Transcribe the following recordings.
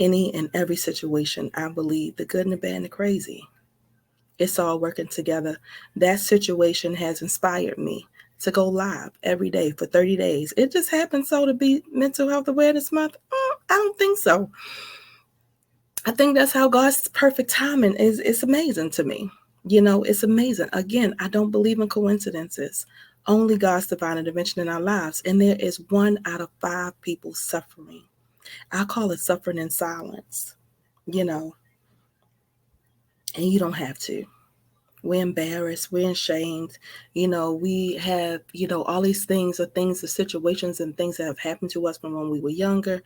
any and every situation. I believe the good and the bad and the crazy. It's all working together. That situation has inspired me to go live every day for 30 days. It just happened so to be Mental Health Awareness Month. I don't think so. I think that's how God's perfect timing is. It's amazing to me. It's amazing. Again, I don't believe in coincidences. Only God's divine intervention in our lives. And there is 1 out of 5 people suffering. I call it suffering in silence, and you don't have to. We're embarrassed, we're ashamed, we have, all these things are things, the situations and things that have happened to us from when we were younger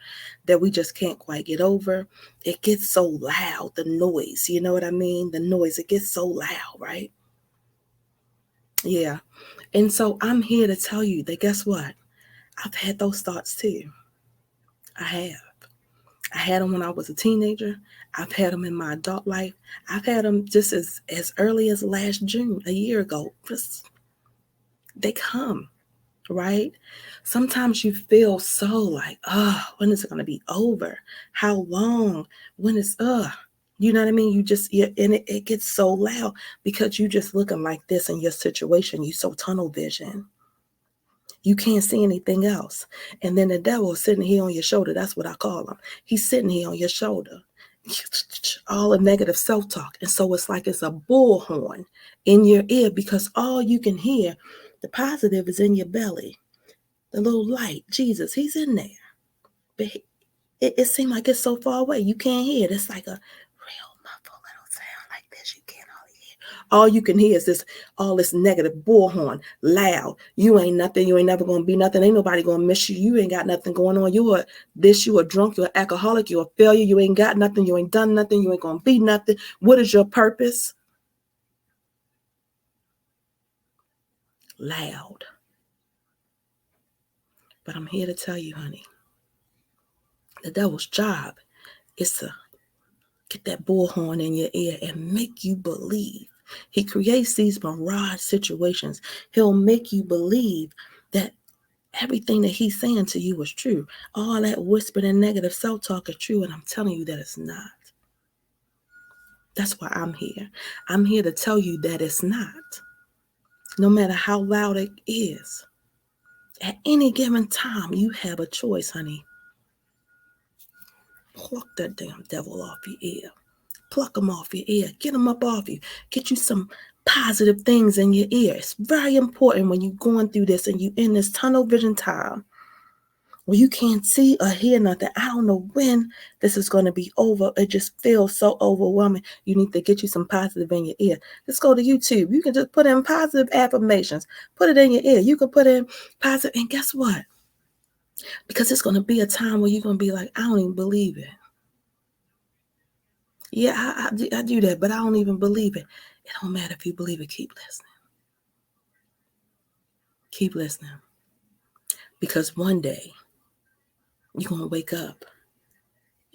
that we just can't quite get over. It gets so loud, the noise, you know what I mean? The noise, it gets so loud, right? Yeah. And so I'm here to tell you that guess what? I've had those thoughts too. I have. I had them when I was a teenager. I've had them in my adult life. I've had them just as early as last June, a year ago. Just they come, right? Sometimes you feel so like, when is it going to be over? How long? When is, you know what I mean? And it gets so loud because you just looking like this in your situation. You so tunnel vision. You can't see anything else. And then the devil is sitting here on your shoulder. That's what I call him. He's sitting here on your shoulder. All a negative self-talk. And so it's like it's a bullhorn in your ear because all you can hear, the positive is in your belly. The little light, Jesus, he's in there. But it seems like it's so far away. You can't hear it. It's like a real muffled little sound like this. You can't hardly hear. All you can hear is all this negative bullhorn, loud. You ain't nothing. You ain't never going to be nothing. Ain't nobody going to miss you. You ain't got nothing going on. You are a drunk, you're an alcoholic, you're a failure. You ain't got nothing. You ain't done nothing. You ain't going to be nothing. What is your purpose? Loud. But I'm here to tell you, honey, the devil's job is to get that bullhorn in your ear and make you believe. He creates these mirage situations. He'll make you believe that everything that he's saying to you is true. All that whispered and negative self-talk is true, and I'm telling you that it's not. That's why I'm here. I'm here to tell you that it's not. No matter how loud it is, at any given time, you have a choice, honey. Pluck that damn devil off your ear. Pluck them off your ear. Get them up off you. Get you some positive things in your ear. It's very important when you're going through this and you're in this tunnel vision time where you can't see or hear nothing. I don't know when this is going to be over. It just feels so overwhelming. You need to get you some positive in your ear. Just go to YouTube. You can just put in positive affirmations. Put it in your ear. You can put in positive. And guess what? Because it's going to be a time where you're going to be like, I don't even believe it. Yeah, I do that, but I don't even believe it. It don't matter if you believe it. Keep listening. Keep listening. Because one day, you're going to wake up,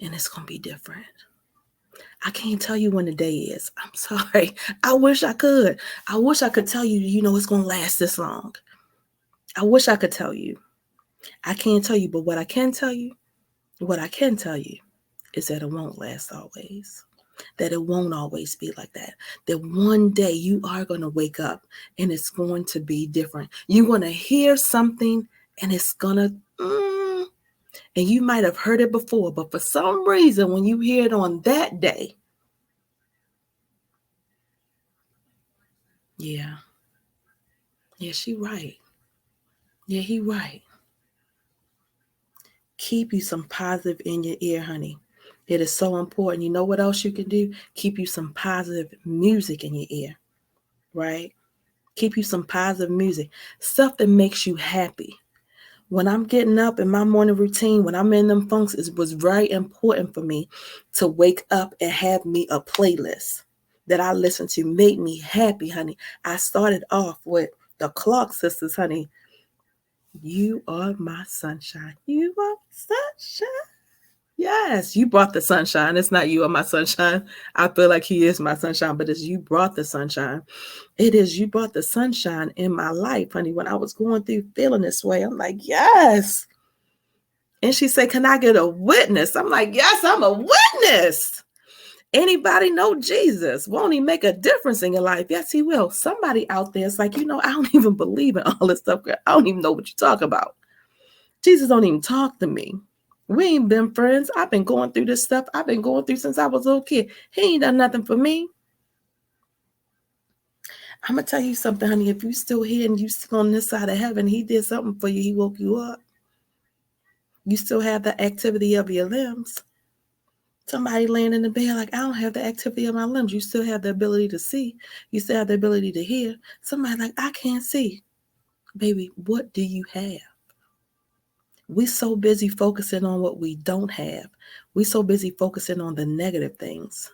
and it's going to be different. I can't tell you when the day is. I'm sorry. I wish I could. I wish I could tell you, it's going to last this long. I wish I could tell you. I can't tell you, but what I can tell you is that it won't last always. That it won't always be like that. That one day you are going to wake up and it's going to be different. You're going to hear something and it's going to, and you might have heard it before, but for some reason, when you hear it on that day, yeah, she right. Yeah, he right. Keep you some positive in your ear, honey. It is so important. You know what else you can do? Keep you some positive music in your ear, right? Keep you some positive music, stuff that makes you happy. When I'm getting up in my morning routine, when I'm in them funks, it was very important for me to wake up and have me a playlist that I listen to, make me happy, honey. I started off with the Clark Sisters, honey. You are my sunshine. You are sunshine. Yes, you brought the sunshine. It's not you are my sunshine. I feel like he is my sunshine, but it's you brought the sunshine. It is you brought the sunshine in my life, honey. When I was going through feeling this way, I'm like, yes. And she said, can I get a witness? I'm like, yes, I'm a witness. Anybody know Jesus? Won't he make a difference in your life? Yes, he will. Somebody out there is like, I don't even believe in all this stuff. I don't even know what you talk about. Jesus don't even talk to me. We ain't been friends. I've been going through this stuff. I've been going through since I was a little kid. He ain't done nothing for me. I'm going to tell you something, honey. If you still here and you still on this side of heaven, he did something for you. He woke you up. You still have the activity of your limbs. Somebody laying in the bed like, I don't have the activity of my limbs. You still have the ability to see. You still have the ability to hear. Somebody like, I can't see. Baby, what do you have? We so busy focusing on what we don't have. We so busy focusing on the negative things.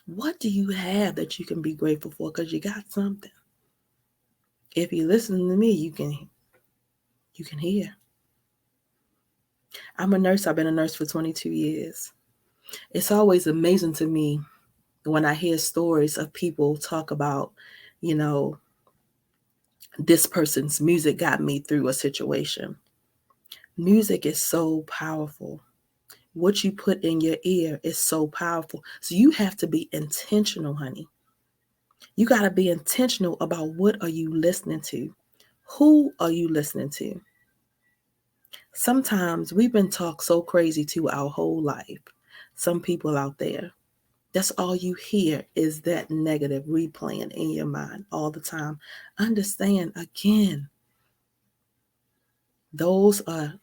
What do you have that you can be grateful for? Because you got something. If you're listening to me, you can hear. I'm a nurse. I've been a nurse for 22 years. It's always amazing to me when I hear stories of people talk about, this person's music got me through a situation. Music is so powerful. What you put in your ear is so powerful. So you have to be intentional, honey. You got to be intentional about what are you listening to? Who are you listening to? Sometimes we've been talked so crazy to our whole life. Some people out there, that's all you hear is that negative replaying in your mind all the time. Understand, again, those are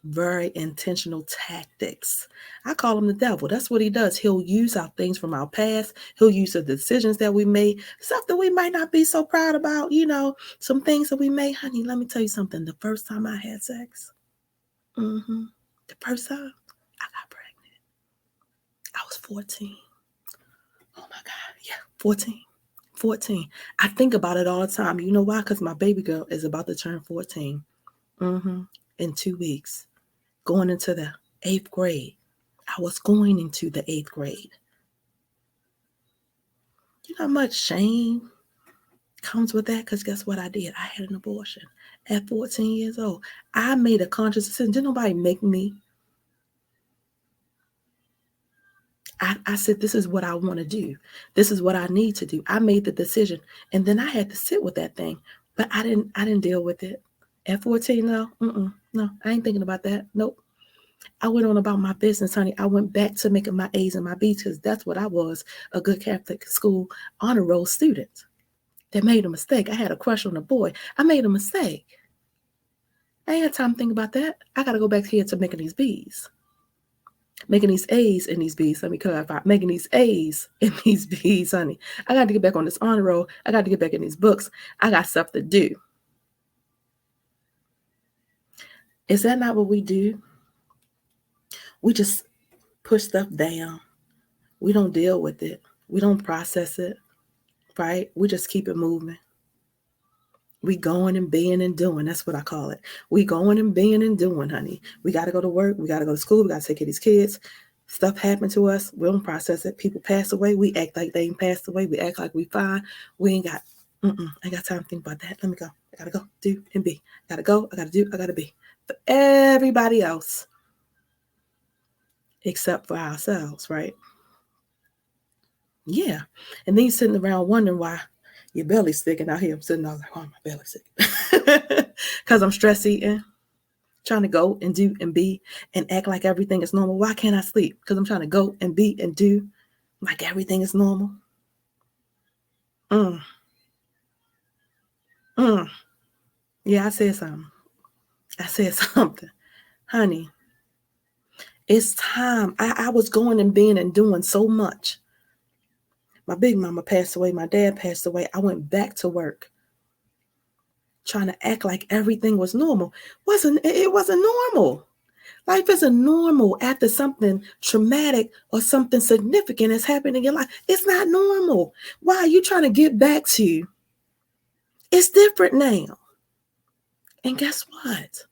very intentional tactics. I call him the devil. That's what he does. He'll use our things from our past. He'll use the decisions that we made, stuff that we might not be so proud about, some things that we made. Honey, let me tell you something. The first time I had sex, the first time I got pregnant, I was 14. Oh my God. Yeah, 14. I think about it all the time. You know why? Because my baby girl is about to turn 14 in 2 weeks. Going into the 8th grade. I was going into the 8th grade. You know how much shame comes with that? Because guess what I did? I had an abortion at 14 years old. I made a conscious decision. Didn't nobody make me. I said, this is what I want to do. This is what I need to do. I made the decision. And then I had to sit with that thing. But I didn't deal with it. At 14, no. No, I ain't thinking about that. Nope. I went on about my business, honey. I went back to making my A's and my B's because that's what I was, a good Catholic school honor roll student that made a mistake. I had a crush on a boy. I made a mistake. I ain't had time to think about that. I got to go back here to making these B's. Making these A's and these B's. Let me clarify. Making these A's and these B's, honey. I got to get back on this honor roll. I got to get back in these books. I got stuff to do. Is that not what we do? We just push stuff down. We don't deal with it. We don't process it, right? We just keep it moving. We going and being and doing. That's what I call it. We going and being and doing, honey. We got to go to work. We got to go to school. We got to take care of these kids. Stuff happened to us. We don't process it. People pass away. We act like they ain't passed away. We act like we fine. We ain't got, I got time to think about that. Let me go. I got to go, do, and be. I got to go. I got to do. I got to be. For everybody else. Except for ourselves, right? Yeah. And then you're sitting around wondering why your belly's sticking out here. I'm sitting out like, why my belly's sick? Because I'm stress eating, trying to go and do and be and act like everything is normal. Why can't I sleep? Because I'm trying to go and be and do like everything is normal. Yeah, I said something. Honey, it's time. I was going and being and doing so much. My big mama passed away. My dad passed away. I went back to work trying to act like everything was normal. It wasn't normal. Life isn't normal after something traumatic or something significant has happened in your life. It's not normal. Why are you trying to get back to? It's different now. And guess what?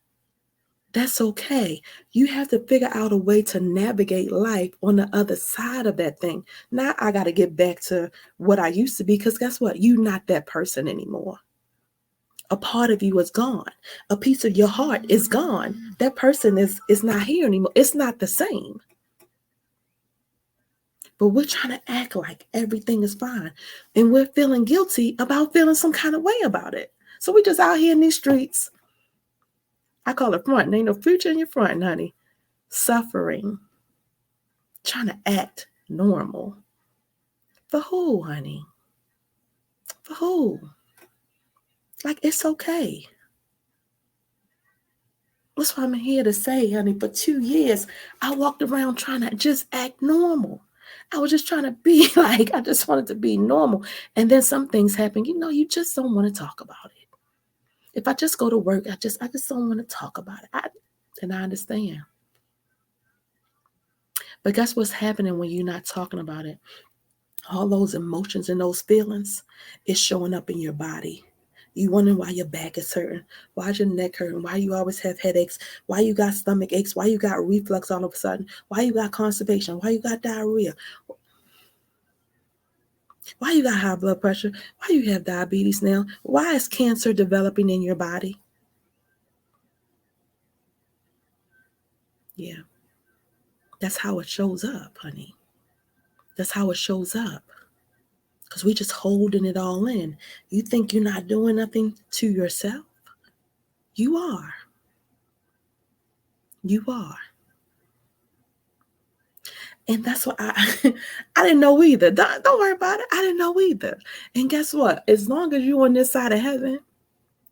That's okay. You have to figure out a way to navigate life on the other side of that thing. Now I got to get back to what I used to be because guess what? You're not that person anymore. A part of you is gone. A piece of your heart is gone. That person is not here anymore. It's not the same. But we're trying to act like everything is fine. And we're feeling guilty about feeling some kind of way about it. So we just out here in these streets. I call it front. There ain't no future in your front, honey. Suffering. Trying to act normal. For who, honey? For who? Like, it's okay. That's what I'm here to say, honey. For 2 years, I walked around trying to just act normal. I was just trying to be like, I just wanted to be normal. And then some things happen. You just don't want to talk about it. If I just go to work, I just don't want to talk about it. And I understand. But guess what's happening when you're not talking about it? All those emotions and those feelings is showing up in your body. You wondering why your back is hurting, why your neck hurting, why you always have headaches, why you got stomach aches, why you got reflux all of a sudden, why you got constipation, why you got diarrhea, why you got high blood pressure, why you have diabetes now, why is cancer developing in your body? Yeah, that's how it shows up, honey. That's how it shows up. Because we just holding it all in. You think you're not doing nothing to yourself? You are. You are. And that's what I didn't know either. Don't worry about it. I didn't know either. And guess what? As long as you're on this side of heaven,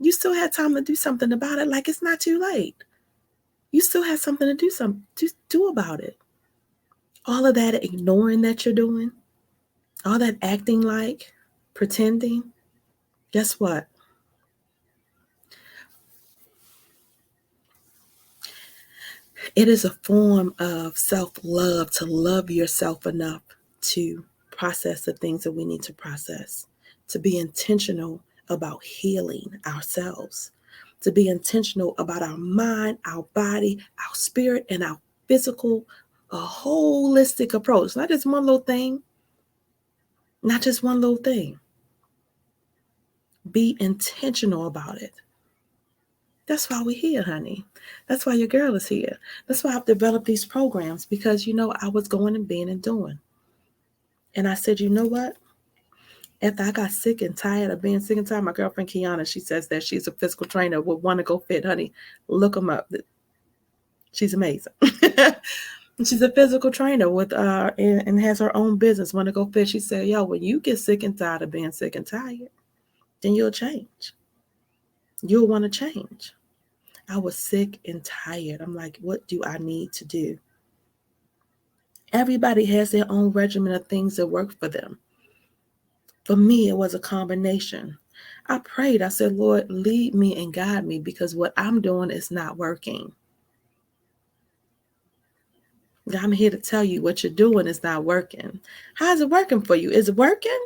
you still had time to do something about it. Like, it's not too late. You still have something to do about it. All of that ignoring that you're doing, all that acting like, pretending, guess what? It is a form of self-love to love yourself enough to process the things that we need to process, to be intentional about healing ourselves, to be intentional about our mind, our body, our spirit, and our physical, a holistic approach. Not just one little thing, not just one little thing. Be intentional about it. That's why we're here, honey. That's why your girl is here. That's why I've developed these programs, because, I was going and being and doing. And I said, you know what? After I got sick and tired of being sick and tired, my girlfriend Kiana, she says that she's a physical trainer with Want to Go Fit, honey. Look them up. She's amazing. She's a physical trainer with and has her own business, Want to Go Fit. She said, yo, when you get sick and tired of being sick and tired, then you'll change. You'll want to change. I was sick and tired. I'm like, what do I need to do? Everybody has their own regimen of things that work for them. For me, it was a combination. I prayed. I said, Lord, lead me and guide me, because what I'm doing is not working. I'm here to tell you what you're doing is not working. How's it working for you? Is it working?